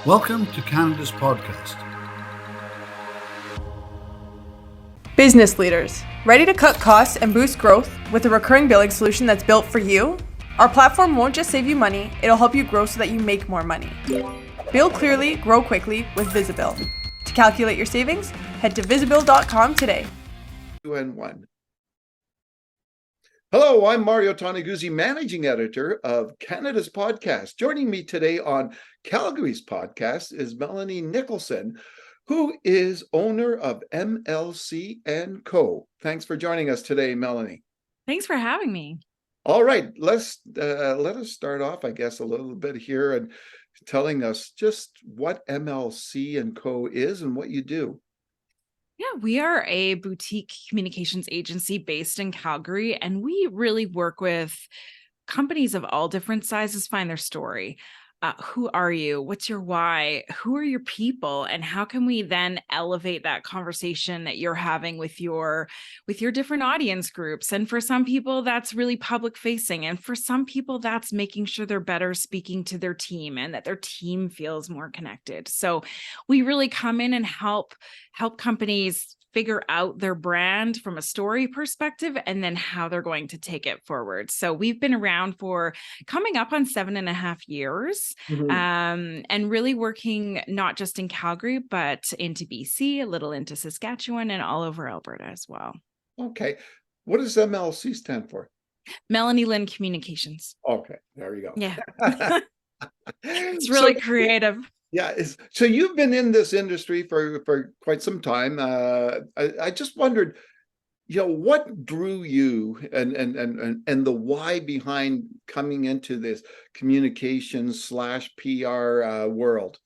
Welcome to Canada's podcast. Business leaders, ready to cut costs and boost growth with a recurring billing solution that's built for you? Our platform won't just save you money, it'll help you grow so that you make more money. Bill clearly, grow quickly with Visibill. To calculate your savings, head to visibill.com today. 2 and 1. Hello, I'm Mario Toneguzzi, managing editor of Canada's podcast. Joining me today on Calgary's podcast is Melanie Nicholson, who is owner of MLC Co. Thanks for joining us today, Melanie. Thanks for having me. All right, let us start off, I guess, a little bit here and telling us just what MLC Co. is and what you do. Yeah, we are a boutique communications agency based in Calgary, and we really work with companies of all different sizes find their story. Who are you? What's your why? Who are your people? And how can we then elevate that conversation that you're having with your different audience groups? And for some people, that's really public facing. And for some people, that's making sure they're better speaking to their team and that their team feels more connected. So we really come in and help companies figure out their brand from a story perspective and then how they're going to take it forward. So we've been around for coming up on 7.5 years, and really working not just in Calgary, but into BC, a little into Saskatchewan, and all over Alberta as well. Okay. What does MLC stand for? Melanie Lynn Communications. Okay, there you go. Yeah. It's really creative. Yeah. So you've been in this industry for quite some time. I just wondered, what drew you and the why behind coming into this communications / PR world?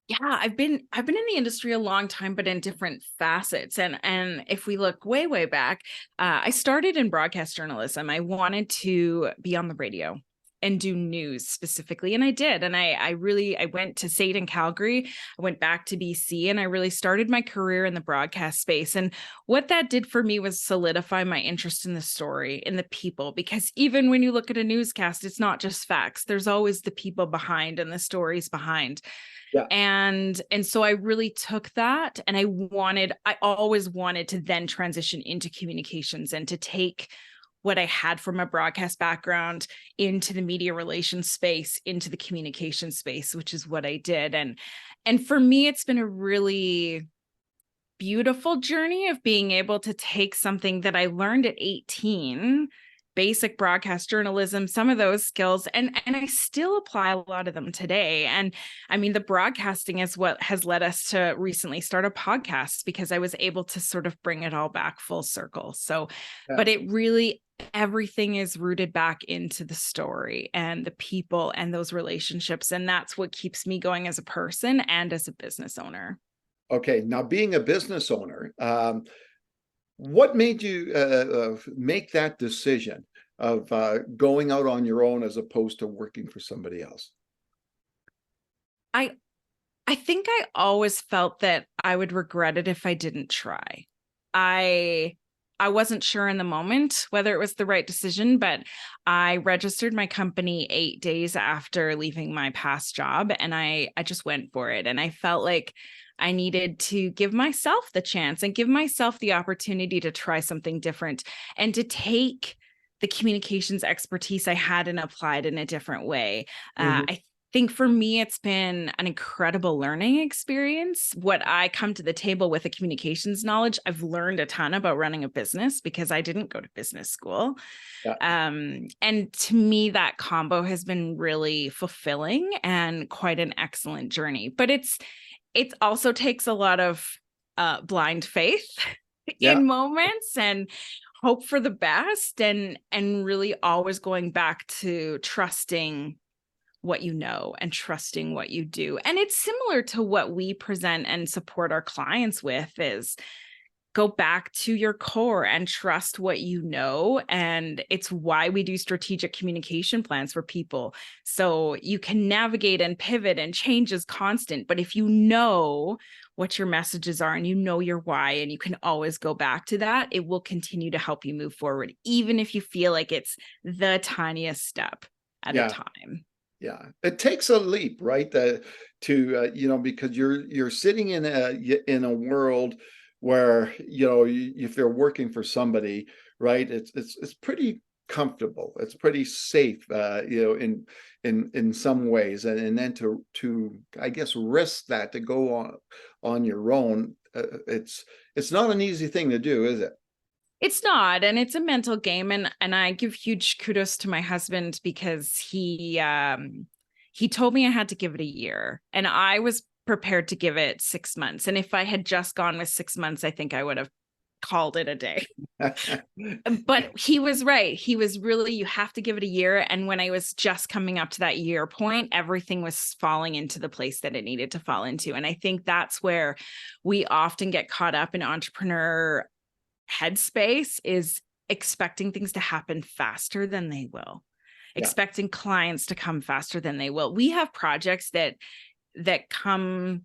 Yeah, I've been in the industry a long time, but in different facets. And if we look way back, I started in broadcast journalism. I wanted to be on the radio and do news specifically. And I did. And I went to SAIT in Calgary. I went back to BC and I really started my career in the broadcast space. And what that did for me was solidify my interest in the story, in the people, because even when you look at a newscast, it's not just facts. There's always the people behind and the stories behind. Yeah. And so I really took that and I always wanted to then transition into communications and to take what I had from a broadcast background into the media relations space, into the communication space, which is what I did. And for me, it's been a really beautiful journey of being able to take something that I learned at 18, basic broadcast journalism, some of those skills, and I still apply a lot of them today. And I mean, the broadcasting is what has led us to recently start a podcast, because I was able to sort of bring it all back full circle. So, yeah. But it really, everything is rooted back into the story and the people and those relationships. And that's what keeps me going as a person and as a business owner. Okay. Now, being a business owner, what made you make that decision of going out on your own as opposed to working for somebody else? I think I always felt that I would regret it if I didn't try. I wasn't sure in the moment whether it was the right decision, but I registered my company 8 days after leaving my past job, and I just went for it. And I felt like I needed to give myself the chance and give myself the opportunity to try something different and to take the communications expertise I had and apply it in a different way. I think for me, it's been an incredible learning experience. What I come to the table with a communications knowledge, I've learned a ton about running a business because I didn't go to business school. Yeah. And to me, that combo has been really fulfilling and quite an excellent journey. But it also takes a lot of blind faith in moments and hope for the best and really always going back to trusting what you know and trusting what you do. And it's similar to what we present and support our clients with is go back to your core and trust what you know. And it's why we do strategic communication plans for people. So you can navigate and pivot and change is constant. But if you know what your messages are and you know your why, and you can always go back to that, it will continue to help you move forward, even if you feel like it's the tiniest step at a time. Yeah, it takes a leap, right? Because you're sitting in a world where if you're working for somebody, right? It's pretty comfortable. It's pretty safe, in some ways, and then to I guess risk that to go on your own. It's not an easy thing to do, is it? It's not, and it's a mental game, and I give huge kudos to my husband because he told me I had to give it a year, and I was prepared to give it 6 months. And if I had just gone with 6 months, I think I would have called it a day. But he was right. He was really, you have to give it a year. And when I was just coming up to that year point, everything was falling into the place that it needed to fall into. And I think that's where we often get caught up in entrepreneur headspace, is expecting things to happen faster than they will, expecting clients to come faster than they will. We have projects that come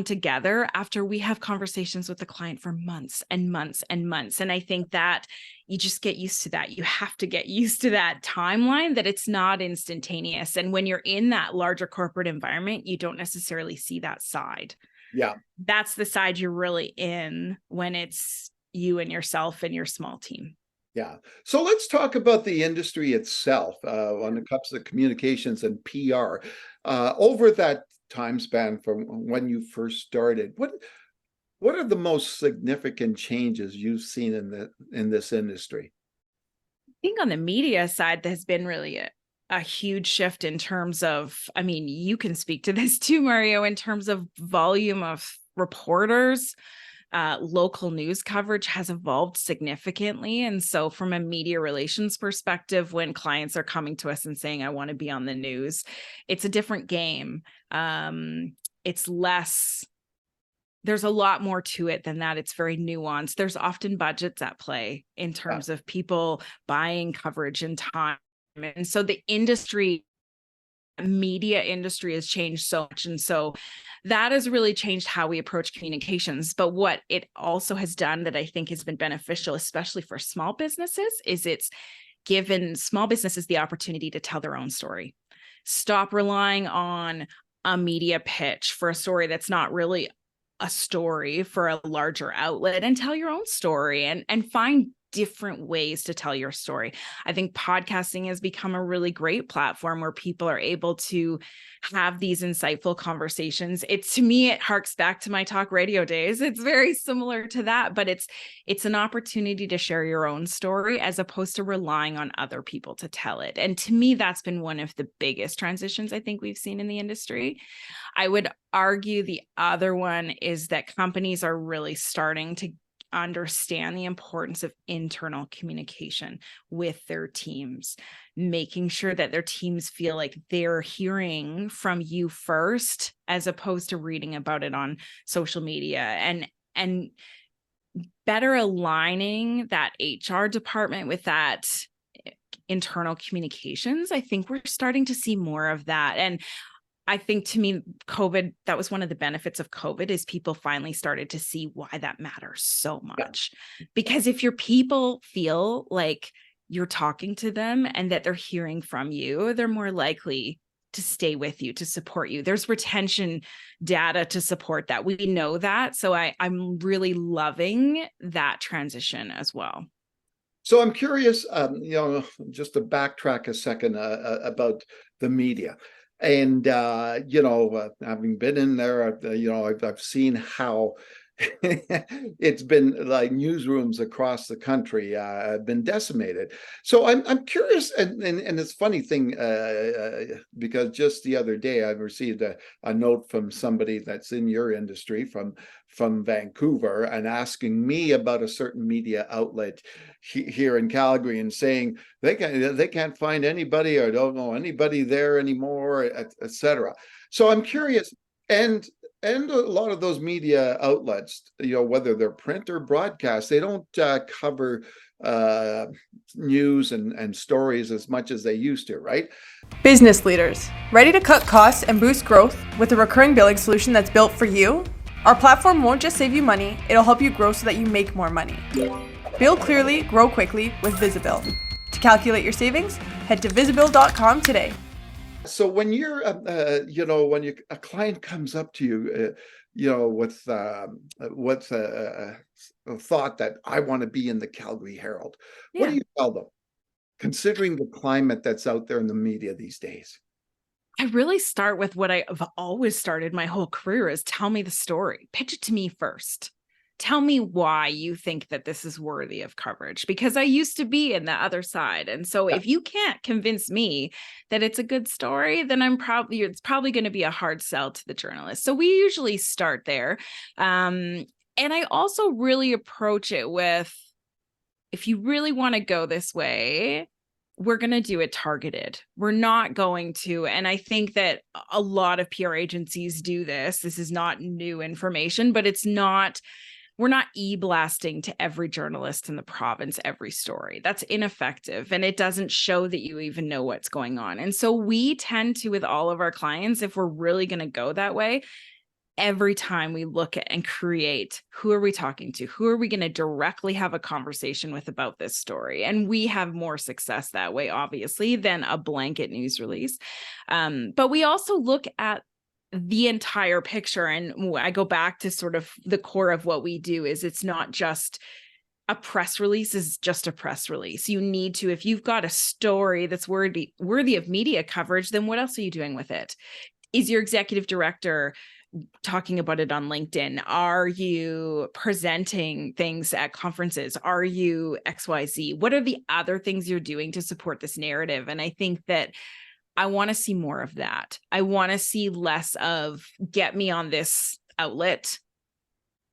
together after we have conversations with the client for months and months and months. And I think that you just get used to that. You have to get used to that timeline, that it's not instantaneous. And when you're in that larger corporate environment, you don't necessarily see that side. Yeah. That's the side you're really in when it's you and yourself and your small team. Yeah. So let's talk about the industry itself when it comes to communications and PR. Over that time span from when you first started, what are the most significant changes you've seen in this industry? I think on the media side, there's been really a huge shift in terms of, I mean, you can speak to this too, Mario, in terms of volume of reporters. Local news coverage has evolved significantly. And so from a media relations perspective, when clients are coming to us and saying, I want to be on the news, it's a different game. It's less, there's a lot more to it than that. It's very nuanced. There's often budgets at play in terms of people buying coverage and time. And so the media industry has changed so much. And so that has really changed how we approach communications. But what it also has done that I think has been beneficial, especially for small businesses, is it's given small businesses the opportunity to tell their own story. Stop relying on a media pitch for a story that's not really a story for a larger outlet, and tell your own story and find different ways to tell your story. I think podcasting has become a really great platform where people are able to have these insightful conversations. To me, it harks back to my talk radio days. It's very similar to that, but it's an opportunity to share your own story as opposed to relying on other people to tell it. And to me, that's been one of the biggest transitions I think we've seen in the industry. I would argue the other one is that companies are really starting to understand the importance of internal communication with their teams, making sure that their teams feel like they're hearing from you first, as opposed to reading about it on social media, and better aligning that HR department with that internal communications. I think we're starting to see more of that. And I think, to me, COVID, that was one of the benefits of COVID, is people finally started to see why that matters so much. Because if your people feel like you're talking to them and that they're hearing from you, they're more likely to stay with you, to support you. There's retention data to support that. We know that. So I'm really loving that transition as well. So I'm curious, just to backtrack a second about the media. And, having been in there, I've seen how it's been like newsrooms across the country have been decimated. So I'm curious, and it's a funny thing because just the other day I received a note from somebody that's in your industry from Vancouver, and asking me about a certain media outlet here in Calgary, and saying they can't find anybody, or don't know anybody there anymore, etc. So I'm curious, and a lot of those media outlets, whether they're print or broadcast, they don't cover news and stories as much as they used to, right? Business leaders, ready to cut costs and boost growth with a recurring billing solution that's built for you? Our platform won't just save you money, it'll help you grow so that you make more money. Bill clearly, grow quickly with Visibill. To calculate your savings, head to visibill.com today. So when you're, a client comes up to you, with a thought that I want to be in the Calgary Herald, what do Yeah. you tell them, considering the climate that's out there in the media these days? I really start with what I've always started my whole career is tell me the story. Pitch it to me first. Tell me why you think that this is worthy of coverage, because I used to be in the other side. And so if you can't convince me that it's a good story, then it's probably going to be a hard sell to the journalist. So we usually start there. And I also really approach it with, if you really want to go this way, we're going to do it targeted. We're not going to, and I think that a lot of PR agencies do this. This is not new information, but we're not e-blasting to every journalist in the province every story. That's ineffective, and it doesn't show that you even know what's going on. And so we tend to, with all of our clients, if we're really going to go that way, every time we look at and create, who are we talking to? Who are we going to directly have a conversation with about this story? And we have more success that way, obviously, than a blanket news release. But we also look at the entire picture. And I go back to sort of the core of what we do is it's not just a press release is just a press release. You need to, if you've got a story that's worthy of media coverage, then what else are you doing with it? Is your executive director talking about it on LinkedIn? Are you presenting things at conferences? Are you XYZ? What are the other things you're doing to support this narrative? And I think that I want to see more of that. I want to see less of get me on this outlet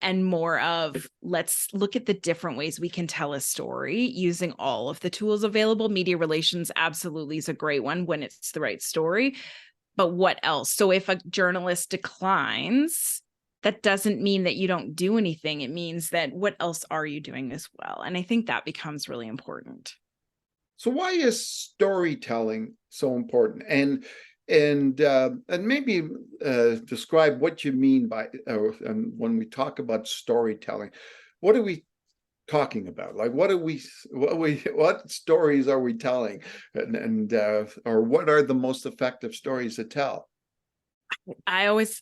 and more of let's look at the different ways we can tell a story using all of the tools available. Media relations absolutely is a great one when it's the right story. But what else? So if a journalist declines, that doesn't mean that you don't do anything. It means that what else are you doing as well? And I think that becomes really important. So why is storytelling so important? And maybe describe what you mean by when we talk about storytelling. What are we talking about? Like, what stories are we telling, or what are the most effective stories to tell?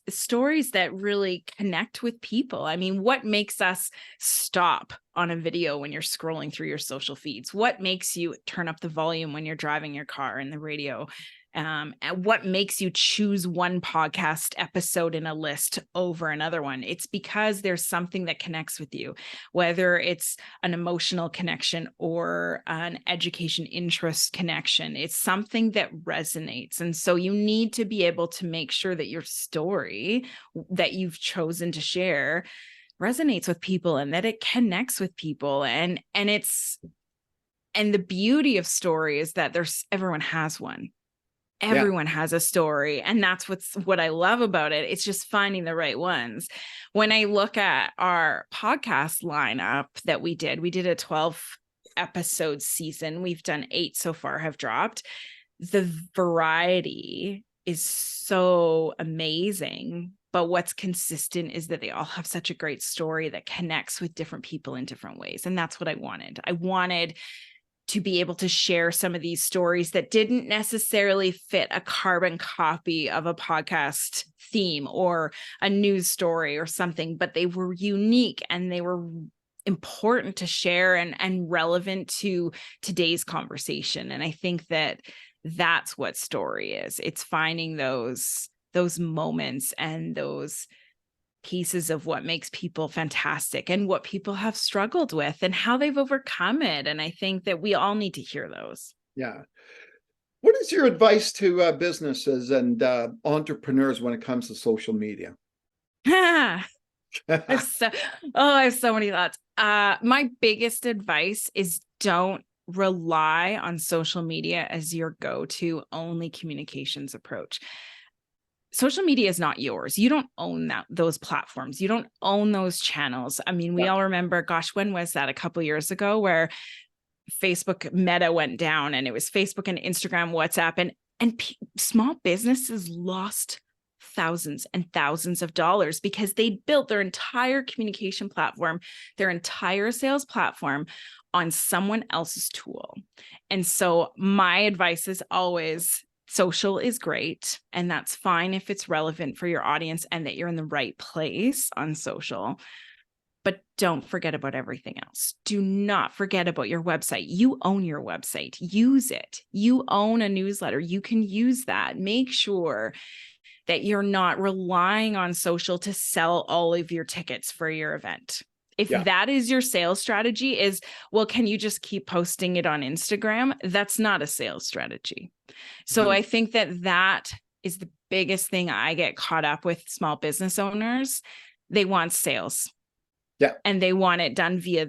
Stories that really connect with people. I mean, what makes us stop on a video when you're scrolling through your social feeds? What makes you turn up the volume when you're driving your car and the radio? And what makes you choose one podcast episode in a list over another one? It's because there's something that connects with you, whether it's an emotional connection or an education interest connection. It's something that resonates. And so you need to be able to make sure that your story that you've chosen to share resonates with people and that it connects with people. And the beauty of story is that everyone has one. Everyone has a story. And that's what I love about it. It's just finding the right ones. When I look at our podcast lineup that we did a 12 episode season. We've done 8 so far, have dropped. The variety is so amazing. But what's consistent is that they all have such a great story that connects with different people in different ways. And that's what I wanted. I wanted to be able to share some of these stories that didn't necessarily fit a carbon copy of a podcast theme or a news story or something, but they were unique and they were important to share and relevant to today's conversation. And I think that that's what story is. It's finding those moments and those pieces of what makes people fantastic and what people have struggled with and how they've overcome it. And I think that we all need to hear those. Yeah. What is your advice to businesses and entrepreneurs when it comes to social media? I have so many thoughts. My biggest advice is don't rely on social media as your go-to only communications approach. Social media is not yours. You don't own those platforms. You don't own those channels. I mean, we all remember, gosh, when was that? A couple years ago, where Facebook Meta went down and it was Facebook and Instagram, WhatsApp, and small businesses lost thousands and thousands of dollars because they built their entire communication platform, their entire sales platform on someone else's tool. And so my advice is always social is great, and that's fine if it's relevant for your audience and that you're in the right place on social. But don't forget about everything else. Do not forget about your website. You own your website. Use it. You own a newsletter. You can use that. Make sure that you're not relying on social to sell all of your tickets for your event. If that is your sales strategy is, well, can you just keep posting it on Instagram? That's not a sales strategy. So I think that is the biggest thing I get caught up with small business owners. They want sales. Yeah. And they want it done via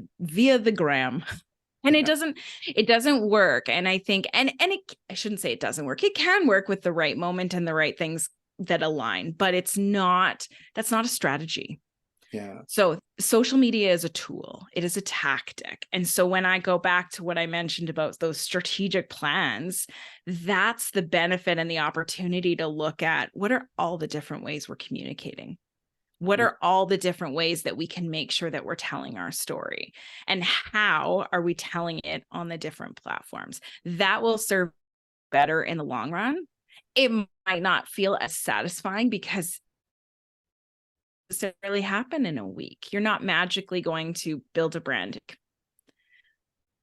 the gram. And it doesn't work. And I think, I shouldn't say it doesn't work. It can work with the right moment and the right things that align, but that's not a strategy. Yeah. So social media is a tool. It is a tactic. And so when I go back to what I mentioned about those strategic plans, that's the benefit and the opportunity to look at what are all the different ways we're communicating. What are all the different ways that we can make sure that we're telling our story? And how are we telling it on the different platforms? That will serve better in the long run. It might not feel as satisfying because it doesn't necessarily happen in a week. You're not magically going to build a brand.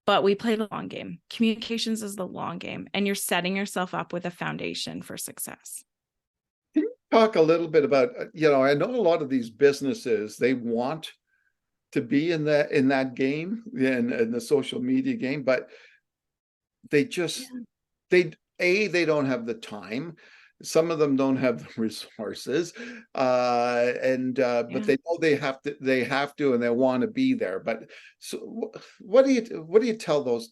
But we play the long game. Communications is the long game, and you're setting yourself up with a foundation for success. Talk a little bit about, I know a lot of these businesses, they want to be in that game, in the social media game, but they just, they don't have the time. Some of them don't have the resources, but they know they have to, and they want to be there. But so what do you tell those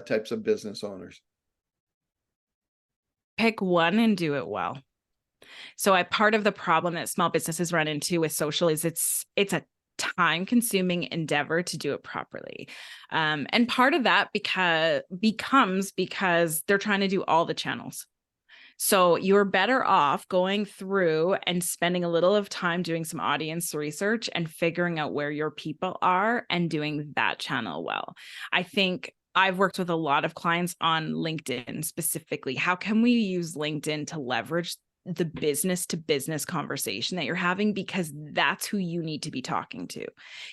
types of business owners? Pick one and do it well. So part of the problem that small businesses run into with social is it's a time-consuming endeavor to do it properly. And part of that because they're trying to do all the channels. So you're better off going through and spending a little of time doing some audience research and figuring out where your people are and doing that channel well. I think I've worked with a lot of clients on LinkedIn specifically. How can we use LinkedIn to leverage the business to business conversation that you're having? Because that's who you need to be talking to.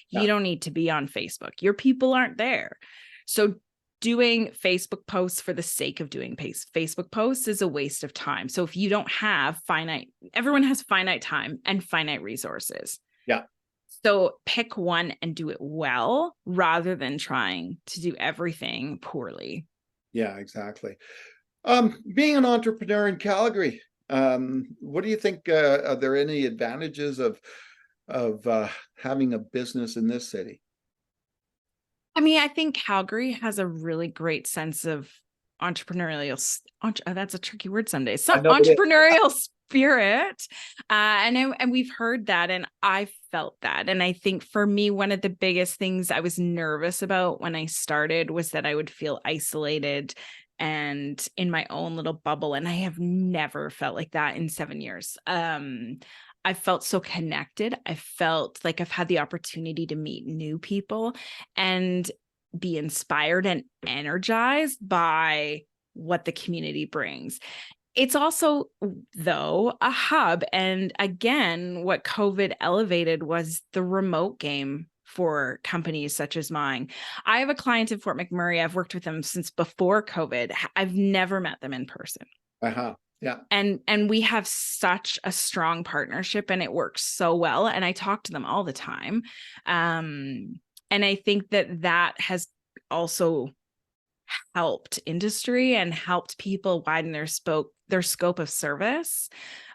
You don't need to be on Facebook. Your people aren't there. So doing Facebook posts for the sake of doing Facebook posts is a waste of time. So if you don't have everyone has finite time and finite resources. Yeah. So pick one and do it well rather than trying to do everything poorly. Yeah, exactly. Being an entrepreneur in Calgary, what do you think? Are there any advantages of having a business in this city? I mean, I think Calgary has a really great sense of entrepreneurial. That's a tricky word some days. Entrepreneurial spirit, and we've heard that, and I felt that. And I think for me, one of the biggest things I was nervous about when I started was that I would feel isolated and in my own little bubble. And I have never felt like that in 7 years. I felt so connected. I felt like I've had the opportunity to meet new people and be inspired and energized by what the community brings. It's also, though, a hub. And again, what COVID elevated was the remote game for companies such as mine. I have a client in Fort McMurray. I've worked with them since before COVID. I've never met them in person. Yeah. And we have such a strong partnership, and it works so well. And I talk to them all the time. And I think that has also helped industry and helped people widen their scope of service,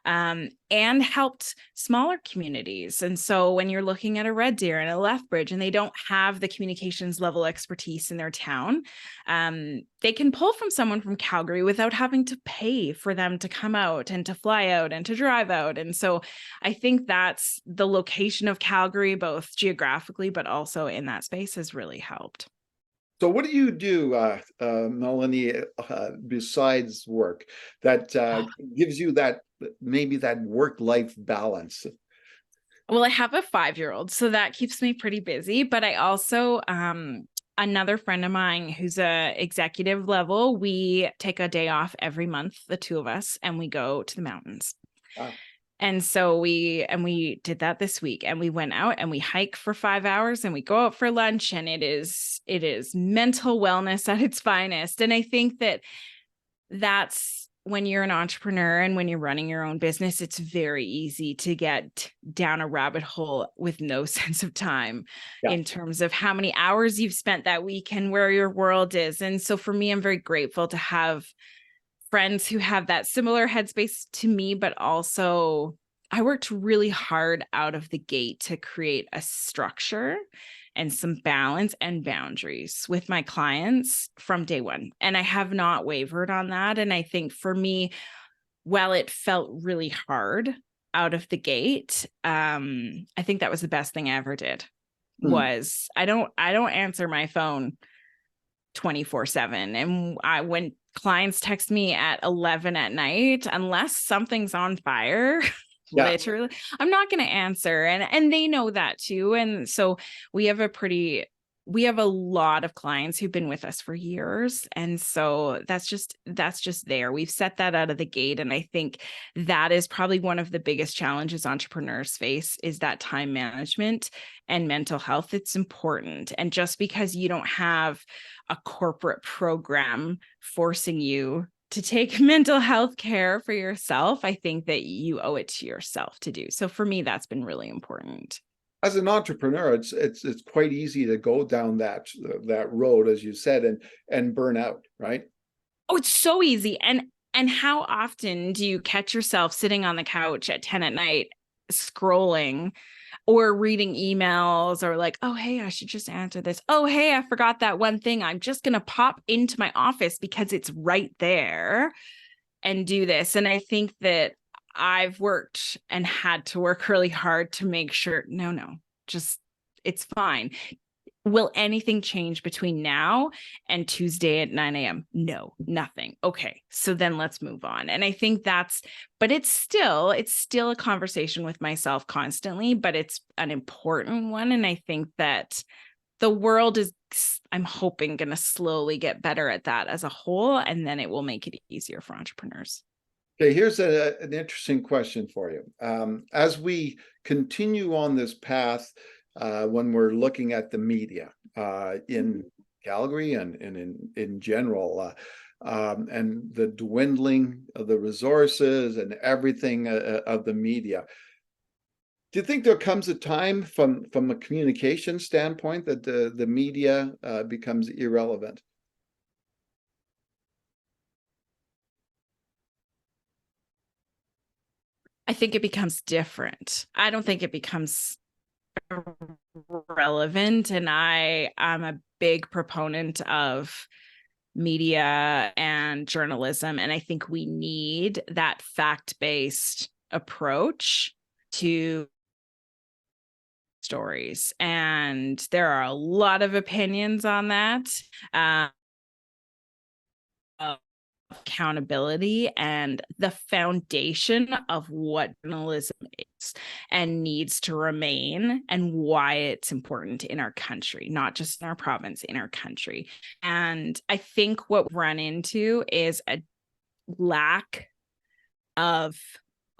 and helped smaller communities. And so when you're looking at a Red Deer and a Lethbridge and they don't have the communications level expertise in their town, they can pull from someone from Calgary without having to pay for them to come out and to fly out and to drive out. And so I think that's the location of Calgary, both geographically, but also in that space, has really helped. So what do you do, Melanie, besides work that gives you maybe that work-life balance? Well, I have a 5-year-old, so that keeps me pretty busy. But I also another friend of mine who's a executive level, we take a day off every month, the two of us, and we go to the mountains. Wow. And so we did that this week, and we went out and we hike for 5 hours and we go out for lunch, and it is mental wellness at its finest. And I think that's when you're an entrepreneur and when you're running your own business, it's very easy to get down a rabbit hole with no sense of time in terms of how many hours you've spent that week and where your world is. And so for me, I'm very grateful to have friends who have that similar headspace to me, but also I worked really hard out of the gate to create a structure and some balance and boundaries with my clients from day one. And I have not wavered on that. And I think for me, while it felt really hard out of the gate, I think that was the best thing I ever did. Was I don't answer my phone 24/7. And when clients text me at 11 at night, unless something's on fire, literally, I'm not going to answer. And they know that too. And so we have a lot of clients who've been with us for years. And so that's just there. We've set that out of the gate. And I think that is probably one of the biggest challenges entrepreneurs face, is that time management and mental health. It's important. And just because you don't have a corporate program forcing you to take mental health care for yourself, I think that you owe it to yourself to do. So for me, that's been really important. As an entrepreneur, it's quite easy to go down that road, as you said, and burn out, right? Oh, it's so easy. And how often do you catch yourself sitting on the couch at 10 at night scrolling or reading emails, or like, oh, hey, I should just answer this. Oh, hey, I forgot that one thing. I'm just going to pop into my office because it's right there and do this. And I think that I've worked and had to work really hard to make sure, no, just, it's fine. Will anything change between now and Tuesday at 9 a.m.? No, nothing. Okay, so then let's move on. And I think but it's still a conversation with myself constantly, but it's an important one. And I think that the world is, I'm hoping, going to slowly get better at that as a whole, and then it will make it easier for entrepreneurs. Okay, here's an interesting question for you. As we continue on this path, when we're looking at the media in Calgary and in general, and the dwindling of the resources and everything of the media, do you think there comes a time from a communication standpoint that the media becomes irrelevant? I think it becomes different. I don't think it becomes relevant. And I'm a big proponent of media and journalism. And I think we need that fact-based approach to stories. And there are a lot of opinions on that. Accountability and the foundation of what journalism is and needs to remain, and why it's important in our country, not just in our province, in our country. And I think what we run into is a lack of,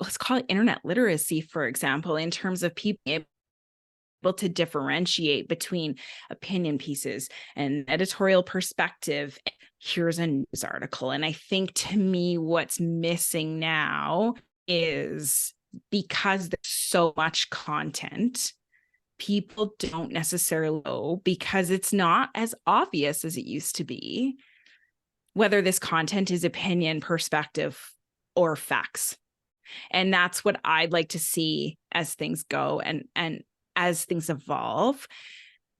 let's call it internet literacy, for example, in terms of people able to differentiate between opinion pieces and editorial perspective. Here's a news article. And I think, to me, what's missing now is, because there's so much content, people don't necessarily know, because it's not as obvious as it used to be, whether this content is opinion, perspective, or facts. And that's what I'd like to see as things go and as things evolve,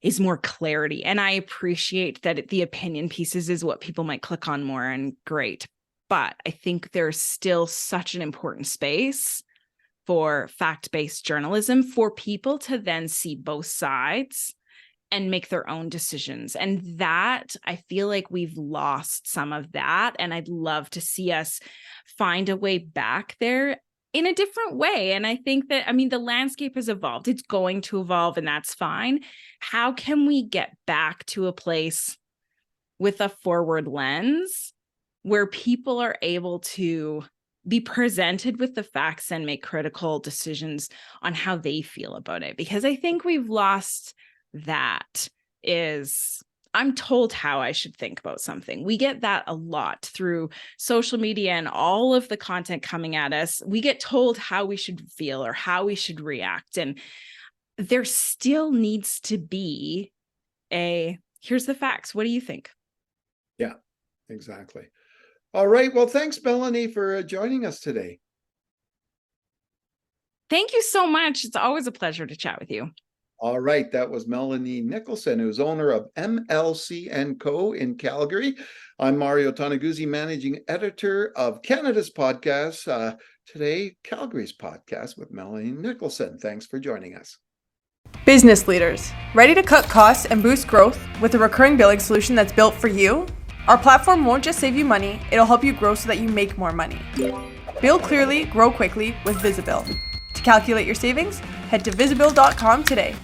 is more clarity. And I appreciate that the opinion pieces is what people might click on more, and great. But I think there's still such an important space for fact-based journalism, for people to then see both sides and make their own decisions. And that, I feel like we've lost some of that. And I'd love to see us find a way back there, in a different way. And I think that, I mean, the landscape has evolved. It's going to evolve, and that's fine. How can we get back to a place with a forward lens where people are able to be presented with the facts and make critical decisions on how they feel about it? Because I think we've lost that. Is I'm told how I should think about something. We get that a lot through social media and all of the content coming at us. We get told how we should feel or how we should react. And there still needs to be here's the facts. What do you think? Yeah, exactly. All right. Well, thanks, Melanie, for joining us today. Thank you so much. It's always a pleasure to chat with you. All right. That was Melanie Nicholson, who's owner of MLC Co in Calgary. I'm Mario Toneguzzi, managing editor of Canada's podcast. Today, Calgary's podcast with Melanie Nicholson. Thanks for joining us. Business leaders, ready to cut costs and boost growth with a recurring billing solution that's built for you? Our platform won't just save you money, it'll help you grow so that you make more money. Bill clearly, grow quickly with Visibill. To calculate your savings, head to visibill.com today.